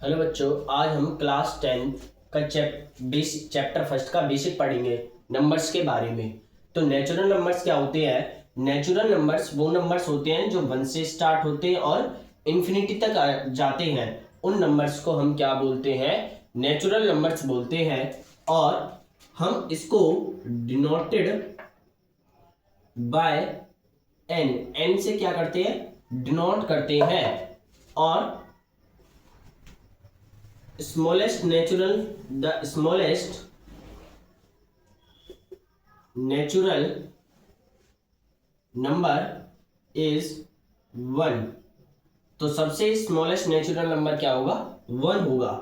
Hello बच्चों, आज हम क्लास 10 का चैप्टर फर्स्ट का बेसिक पढ़ेंगे नंबर्स के बारे में। तो नेचुरल नंबर्स क्या होते हैं? नेचुरल नंबर्स वो नंबर्स होते हैं जो 1 से स्टार्ट होते हैं और इन्फिनिटी तक जाते हैं। उन नंबर्स को हम क्या बोलते हैं? नेचुरल नंबर्स बोलते हैं। और हम इसको डिनोटेड बाय एन से क्या करते हैं? डिनोट करते हैं। और smallest natural number is 1। तो सबसे स्मॉलेस्ट नेचुरल नंबर क्या होगा? 1 होगा।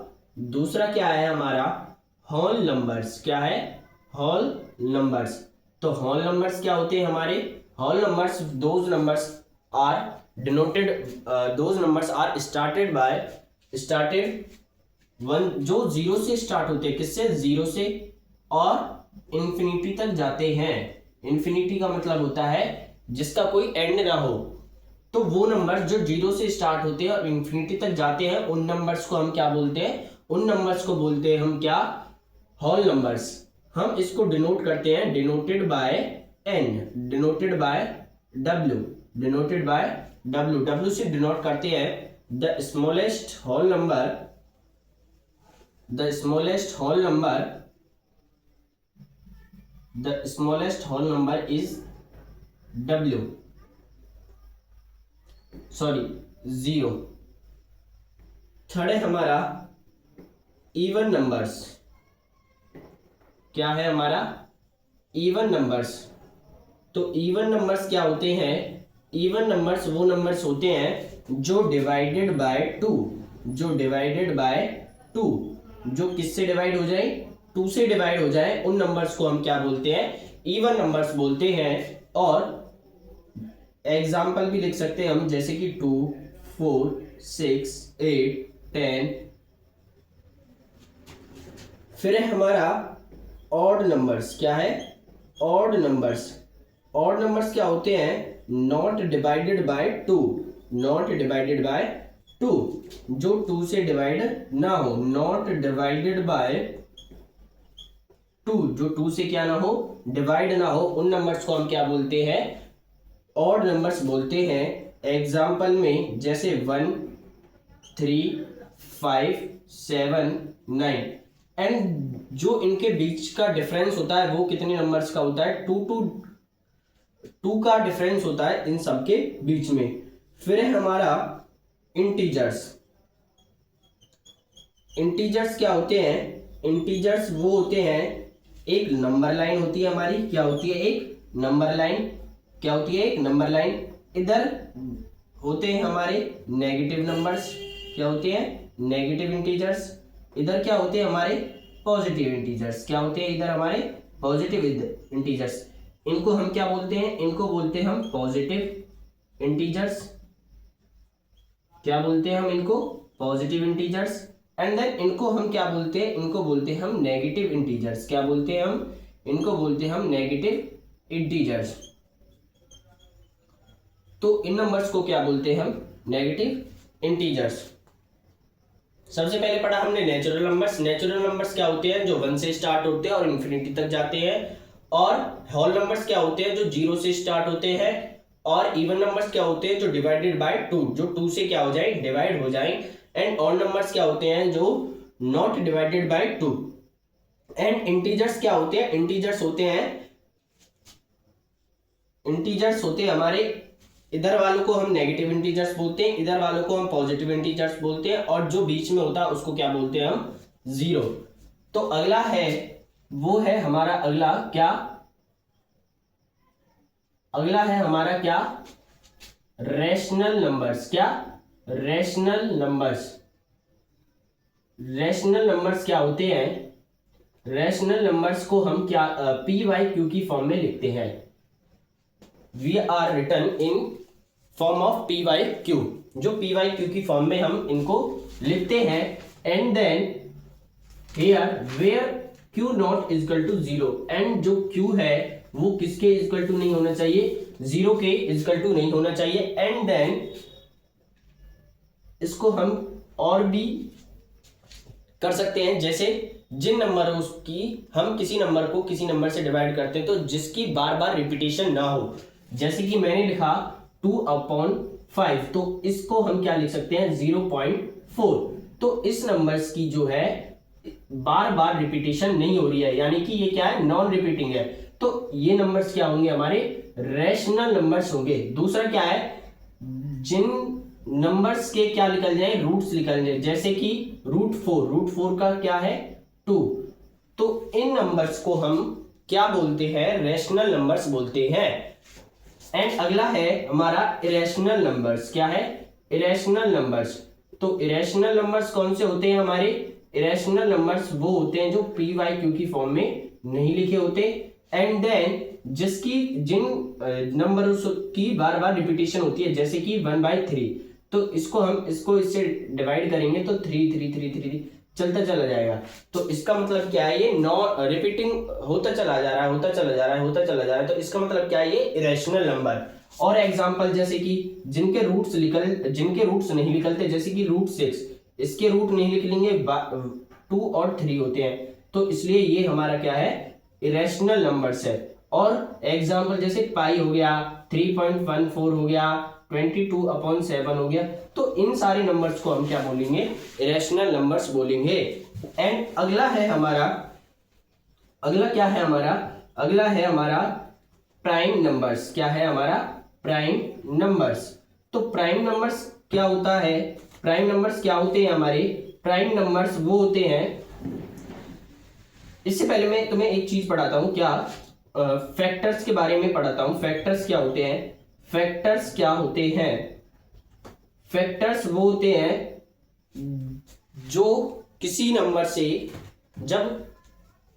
दूसरा क्या है हमारा? Whole numbers. क्या है? Whole numbers. तो होल नंबर्स क्या होते हैं हमारे? Whole numbers those numbers are started one, जो 0 से स्टार्ट होते हैं। किससे? 0 से, और इन्फिनिटी तक जाते हैं। इन्फिनिटी का मतलब होता है जिसका कोई एंड ना हो। तो वो नंबर जो 0 से स्टार्ट होते हैं और इन्फिनिटी तक जाते हैं, उन नंबर्स को हम क्या बोलते हैं? उन नंबर्स को बोलते हैं हम क्या? Whole numbers. हम इसको डिनोट करते हैं denoted by N, denoted by W, denoted by W. W से डिनोट करते हैं the smallest whole number, the smallest whole number is w, sorry 0। Third है हमारा इवन नंबर्स। क्या है हमारा? Even numbers. तो इवन नंबर्स क्या होते हैं? इवन नंबर्स वो नंबर्स होते हैं जो डिवाइडेड बाय 2, जो डिवाइडेड बाय 2, जो किससे डिवाइड हो जाए? 2 से डिवाइड हो जाए। उन नंबर्स को हम क्या बोलते हैं? इवन नंबर्स बोलते हैं। और एग्जाम्पल भी लिख सकते हैं हम, जैसे कि 2, 4, 6, 8, 10। फिर है हमारा ऑड नंबर्स। क्या है? Odd numbers. ऑड नंबर्स क्या होते हैं? Not divided by 2, not divided by 2, जो 2 से डिवाइड ना हो। नॉट डिवाइडेड बाय 2, जो 2 से क्या ना हो? डिवाइड ना हो। उन नंबर्स को हम क्या बोलते हैं? ऑड नंबर्स बोलते हैं। एग्जाम्पल में जैसे 1, 3, 5, 7, 9। एंड जो इनके बीच का डिफरेंस होता है वो कितने नंबर्स का होता है? 2 का डिफरेंस होता है इन सबके बीच में। फिर है हमारा इंटीजर्स। इंटीजर्स क्या होते हैं? इंटीजर्स वो होते हैं, एक नंबर लाइन होती है हमारी। क्या होती है? एक नंबर लाइन। क्या होती है? एक नंबर लाइन। इधर होते हैं हमारे नेगेटिव नंबर्स। क्या होते हैं? Negative integers. इधर क्या होते हैं हमारे? Positive integers. क्या होते हैं इधर हमारे? Positive integers. इनको हम क्या बोलते हैं? इनको बोलते हैं हम पॉजिटिव इंटीजर्स। क्या बोलते हैं हम इनको? Positive integers. एंड देन इनको हम क्या बोलते हैं? इनको बोलते हैं हम नेगेटिव इंटीजर्स। क्या बोलते हैं हम? इनको बोलते हैं हम नेगेटिव इंटीजर्स। तो इन नंबर्स को क्या बोलते हैं हम? Negative integers. सबसे पहले पढ़ा हमने नेचुरल नंबर्स। नेचुरल नंबर्स क्या होते हैं? जो 1 से स्टार्ट होते हैं और इन्फिनिटी तक जाते हैं। और होल नंबर्स क्या होते हैं? जो 0 से स्टार्ट होते हैं। और इवन नंबर्स क्या होते हैं? जो डिवाइडेड बाय 2, जो 2 से क्या हो जाए? डिवाइड हो जाए। एंड ऑड नंबर्स क्या होते हैं? जो not divided by 2। And integers क्या होते हैं? इंटीजर्स होते हैं हमारे, इधर वालों को हम नेगेटिव इंटीजर्स बोलते हैं, इधर वालों को हम पॉजिटिव इंटीजर्स बोलते हैं, और जो बीच में होता है उसको क्या बोलते हैं हम? 0। तो अगला है, वो है हमारा अगला क्या? अगला है हमारा क्या? Rational numbers. क्या? Rational numbers. रैशनल नंबर्स क्या होते हैं? रैशनल नंबर्स को हम क्या p/q की फॉर्म में लिखते हैं। We are written in form of p/q, जो p/q की फॉर्म में हम इनको लिखते हैं। And then here where q not equal to 0, and जो q है वो किसके इक्वल टू नहीं होना चाहिए? 0 के इक्वल टू नहीं होना चाहिए। एंड देन इसको हम और भी कर सकते हैं। जैसे जिन नंबरों की हम किसी नंबर को किसी नंबर से डिवाइड करते हैं तो जिसकी बार बार रिपीटेशन ना हो, जैसे कि मैंने लिखा 2/5, तो इसको हम क्या लिख सकते हैं 0.4। तो इस नंबर्स की जो है बार बार रिपीटेशन नहीं हो रही है, यानी कि ये क्या है, नॉन रिपीटिंग है। तो ये नंबर्स क्या होंगे, हमारे रैशनल नंबर्स होंगे। दूसरा क्या है, जिन नंबर्स के क्या निकल जाए, रूट्स निकल जाए, जैसे कि रूट 4 का क्या है 2, तो इन नंबर्स को हम क्या बोलते हैं, रैशनल नंबर्स बोलते हैं। एंड अगला है हमारा इरेशनल नंबर्स। क्या है, इरेशनल नंबर्स। तो इरेशनल नंबर्स कौन से होते हैं हमारे, इरेशनल नंबर्स वो होते हैं जो पी/क्यू की फॉर्म में नहीं लिखे होते, एंड देन जिन नंबर्स की बार बार रिपीटेशन होती है, जैसे कि 1/3, तो इसको इससे डिवाइड करेंगे तो 3 चलता चला जाएगा। तो इसका मतलब क्या है, ये नॉन रिपीटिंग होता चला जा रहा है, तो इसका मतलब क्या है, ये इरेशनल नंबर। और एग्जांपल जैसे कि जिनके रूट्स नहीं निकलते, जैसे कि √6, इसके रूट नहीं निकलेंगे, 2 और 3 होते हैं, तो इसलिए ये हमारा क्या है, इरेशनल नंबर्स है। और एग्जांपल जैसे पाई हो गया, 3.14 हो गया, 22/7 हो गया, तो इन सारे नंबर्स को हम क्या बोलेंगे, इरेशनल नंबर्स बोलेंगे। एंड अगला क्या है हमारा प्राइम नंबर्स। क्या है हमारा प्राइम नंबर्स। तो प्राइम नंबर्स क्या होता है, प्राइम नंबर्स क्या होते हैं हमारे, प्राइम नंबर्स वो होते हैं, इससे पहले मैं तुम्हें एक चीज पढ़ाता हूं, क्या फैक्टर्स के बारे में पढ़ाता हूं। फैक्टर्स क्या होते हैं, फैक्टर्स वो होते हैं जो किसी नंबर से, जब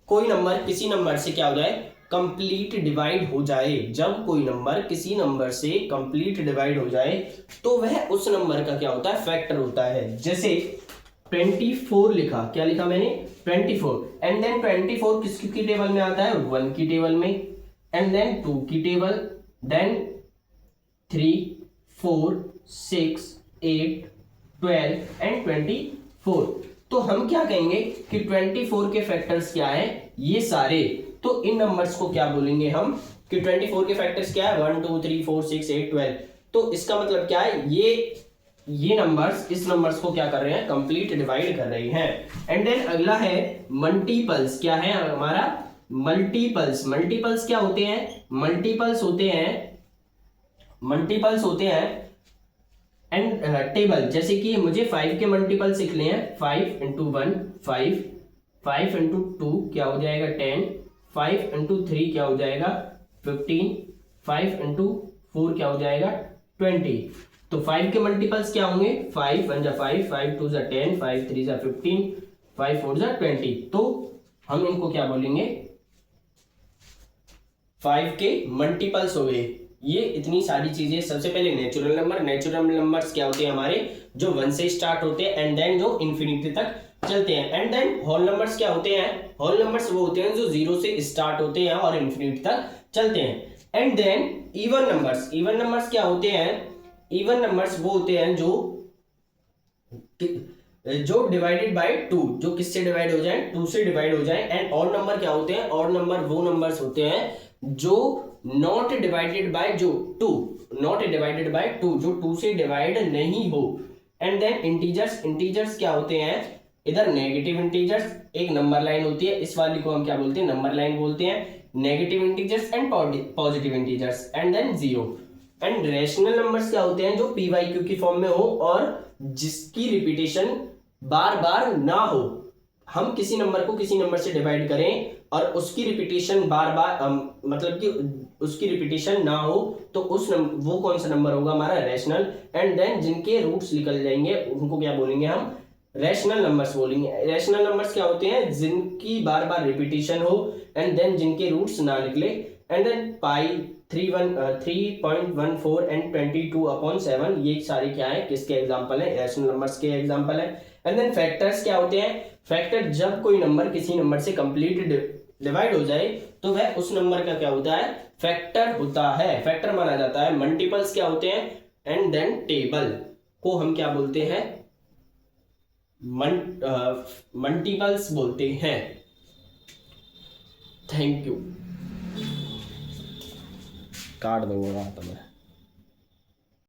कोई नंबर किसी नंबर से क्या हो जाए, कंप्लीट डिवाइड हो जाए, जब कोई नंबर किसी नंबर से कंप्लीट डिवाइड हो जाए तो वह उस नंबर का क्या होता है, फैक्टर होता है। जैसे 24 लिखा, क्या लिखा मैंने 24, एंड देन 24 किसकी टेबल में आता है, 1 की टेबल में, एंड देन 2 की टेबल, देन 3, 4, 6, 8, 12 एंड 24। तो हम क्या कहेंगे कि 24 के फैक्टर्स क्या है, ये सारे। तो इन नंबर्स को क्या बोलेंगे हम कि 24 के फैक्टर्स क्या है, 1 2 3 4 6 8 12। तो इसका मतलब क्या है, ये नंबर्स इस नंबर्स को क्या कर रहे हैं, कंप्लीट डिवाइड कर रहे हैं। एंड देन अगला है मल्टीपल्स। क्या है हमारा मल्टीपल्स क्या होते हैं, मल्टीपल्स होते हैं एंड टेबल। जैसे कि मुझे 5 के मल्टीपल्स लिखने हैं, 5 × 1 5, 5 × 2 क्या हो जाएगा 10, 5 × 3 क्या हो जाएगा 15, 5 × 4 क्या हो जाएगा 20। तो 5 के मल्टीपल्स क्या होंगे, 5 1 5, 5 2 10, 5 3 15, 5 4 20। तो हम इनको क्या बोलेंगे, 5 के मल्टीपल्स हो गए। ये इतनी सारी चीजें। सबसे पहले नेचुरल नंबर्स क्या होते हैं हमारे, जो 1 से स्टार्ट होते हैं एंड देन जो इन्फिनिटी तक चलते हैं। एंड देन होल नंबर्स क्या होते हैं, होल नंबर्स वो होते हैं जो 0 से स्टार्ट होते हैं और इन्फिनिटी तक चलते हैं। एंड देन इवन नंबर्स क्या होते हैं, इवन नंबर्स वो होते हैं जो डिवाइडेड बाय 2, जो किससे डिवाइड हो जाए, 2 से डिवाइड हो जाए। एंड ऑड नंबर क्या होते हैं, ऑड नंबर वो नंबर्स होते हैं जो नॉट डिवाइडेड बाय जो 2 से डिवाइड नहीं हो। एंड देन इंटीजर्स क्या होते हैं, इधर नेगेटिव इंटीजर्स, एक नंबर लाइन होती है, इस वाली को हम क्या बोलते हैं, नंबर लाइन बोलते हैं। Negative integers and positive integers, and then 0। And rational numbers क्या होते हैं, जो पी/क्यू की फॉर्म में हो और जिसकी रिपीटेशन बार बार ना हो। हम किसी नंबर को किसी नंबर से डिवाइड करें और उसकी रिपीटेशन बार बार मतलब कि उसकी रिपीटेशन ना हो, तो वो कौन सा नंबर होगा हमारा, रैशनल। एंड देन जिनके रूट्स निकल जाएंगे उनको क्या बोलेंगे हम, रैशनल नंबर्स बोलेंगे। रैशनल नंबर्स क्या होते हैं, जिनकी बार बार रिपीटेशन हो एंड देन जिनके रूट्स ना निकले। एंड देन पाई 3.14 एंड 22/7, ये सारे क्या है, किसके एग्जांपल है, रैशनल नंबर्स के एग्जांपल है। एंड देन फैक्टर्स क्या होते हैं, फैक्टर जब कोई नंबर किसी नंबर से कंप्लीट डिवाइड हो जाए तो वह उस नंबर का क्या होता है, फैक्टर होता है, फैक्टर माना जाता है। मल्टीपल्स क्या होते हैं, एंड देन टेबल को हम क्या बोलते हैं, मल्टीपल्स बोलते हैं। Thank you. काट दूंगा तुम्हें।